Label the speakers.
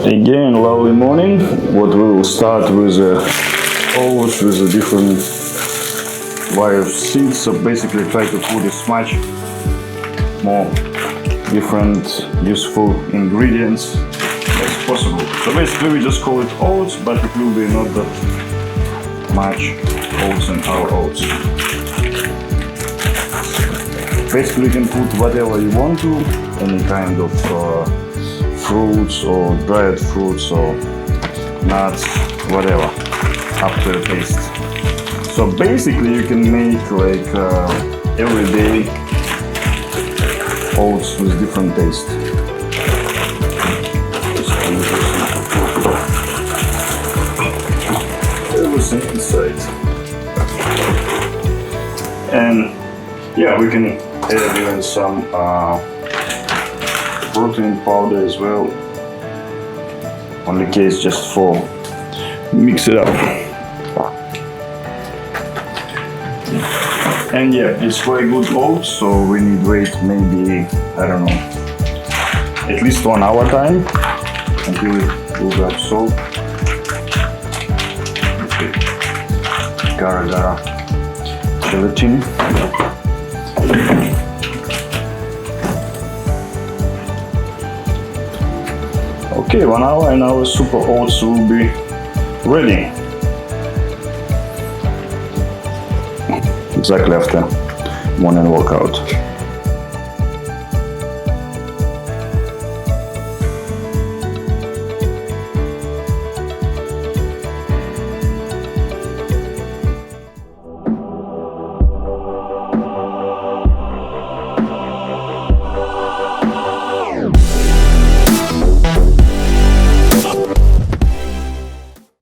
Speaker 1: Again, lovely morning. What we will start with oats with a different variety of seeds. So basically, try to put as much more different useful ingredients as possible. So basically, we just call it oats, but it will be not that much oats in our oats. Basically, you can put whatever you want to, any kind of fruits or dried fruits or nuts, whatever, up to your taste. So basically, you can make like everyday oats with different taste. Everything inside, and yeah, we can add even some protein powder as well, on the case just for mix it up. And yeah, it's very good oats, so we need wait maybe, I don't know, at least 1 hour time until it will get soaked. Okay. Gara gelatin. Okay, 1 hour and our super oats will be ready. Exactly after morning workout.